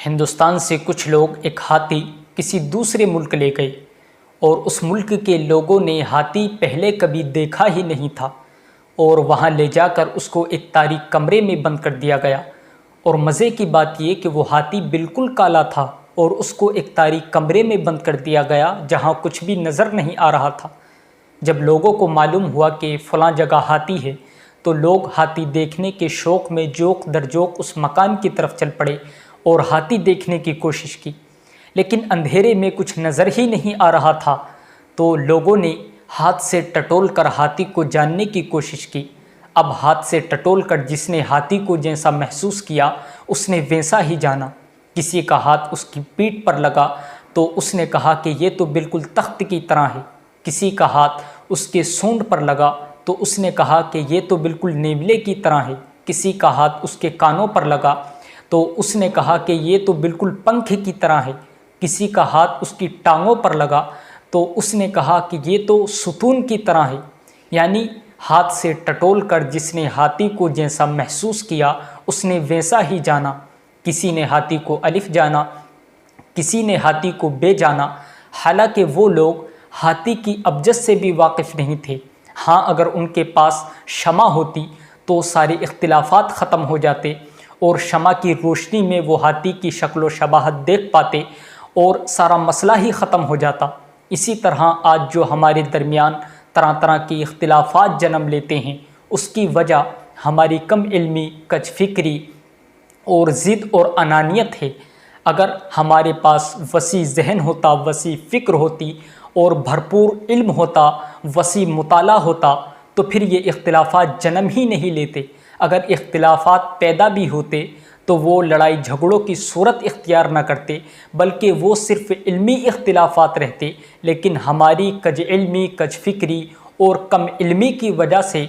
ہندوستان سے کچھ لوگ ایک ہاتھی کسی دوسرے ملک لے گئے اور اس ملک کے لوگوں نے ہاتھی پہلے کبھی دیکھا ہی نہیں تھا اور وہاں لے جا کر اس کو ایک تاریک کمرے میں بند کر دیا گیا۔ اور مزے کی بات یہ کہ وہ ہاتھی بالکل کالا تھا اور اس کو ایک تاریک کمرے میں بند کر دیا گیا جہاں کچھ بھی نظر نہیں آ رہا تھا۔ جب لوگوں کو معلوم ہوا کہ فلاں جگہ ہاتھی ہے تو لوگ ہاتھی دیکھنے کے شوق میں جوق در جوق اس مکان کی طرف چل پڑے اور ہاتھی دیکھنے کی کوشش کی، لیکن اندھیرے میں کچھ نظر ہی نہیں آ رہا تھا۔ تو لوگوں نے ہاتھ سے ٹٹول کر ہاتھی کو جاننے کی کوشش کی۔ اب ہاتھ سے ٹٹول کر جس نے ہاتھی کو جیسا محسوس کیا اس نے ویسا ہی جانا۔ کسی کا ہاتھ اس کی پیٹھ پر لگا تو اس نے کہا کہ یہ تو بالکل تخت کی طرح ہے۔ کسی کا ہاتھ اس کے سونڈ پر لگا تو اس نے کہا کہ یہ تو بالکل نیولے کی طرح ہے۔ کسی کا ہاتھ اس کے کانوں پر لگا تو اس نے کہا کہ یہ تو بالکل پنکھ کی طرح ہے۔ کسی کا ہاتھ اس کی ٹانگوں پر لگا تو اس نے کہا کہ یہ تو ستون کی طرح ہے۔ یعنی ہاتھ سے ٹٹول کر جس نے ہاتھی کو جیسا محسوس کیا اس نے ویسا ہی جانا۔ کسی نے ہاتھی کو الف جانا، کسی نے ہاتھی کو بے جانا، حالانکہ وہ لوگ ہاتھی کی ابجد سے بھی واقف نہیں تھے۔ ہاں، اگر ان کے پاس شمع ہوتی تو سارے اختلافات ختم ہو جاتے اور شمع کی روشنی میں وہ ہاتھی کی شکل و شباہت دیکھ پاتے اور سارا مسئلہ ہی ختم ہو جاتا۔ اسی طرح آج جو ہمارے درمیان طرح طرح کی اختلافات جنم لیتے ہیں اس کی وجہ ہماری کم علمی، کج فکری اور ضد اور انانیت ہے۔ اگر ہمارے پاس وسیع ذہن ہوتا، وسیع فکر ہوتی اور بھرپور علم ہوتا، وسیع مطالعہ ہوتا تو پھر یہ اختلافات جنم ہی نہیں لیتے۔ اگر اختلافات پیدا بھی ہوتے تو وہ لڑائی جھگڑوں کی صورت اختیار نہ کرتے بلکہ وہ صرف علمی اختلافات رہتے، لیکن ہماری کج علمی، کج فکری اور کم علمی کی وجہ سے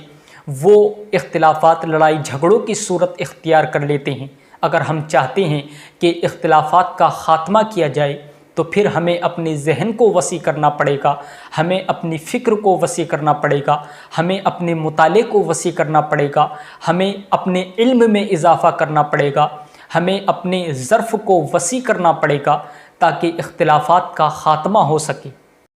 وہ اختلافات لڑائی جھگڑوں کی صورت اختیار کر لیتے ہیں۔ اگر ہم چاہتے ہیں کہ اختلافات کا خاتمہ کیا جائے تو پھر ہمیں اپنے ذہن کو وسیع کرنا پڑے گا، ہمیں اپنی فکر کو وسیع کرنا پڑے گا، ہمیں اپنے مطالعے کو وسیع کرنا پڑے گا، ہمیں اپنے علم میں اضافہ کرنا پڑے گا، ہمیں اپنے ظرف کو وسیع کرنا پڑے گا تاکہ اختلافات کا خاتمہ ہو سکے۔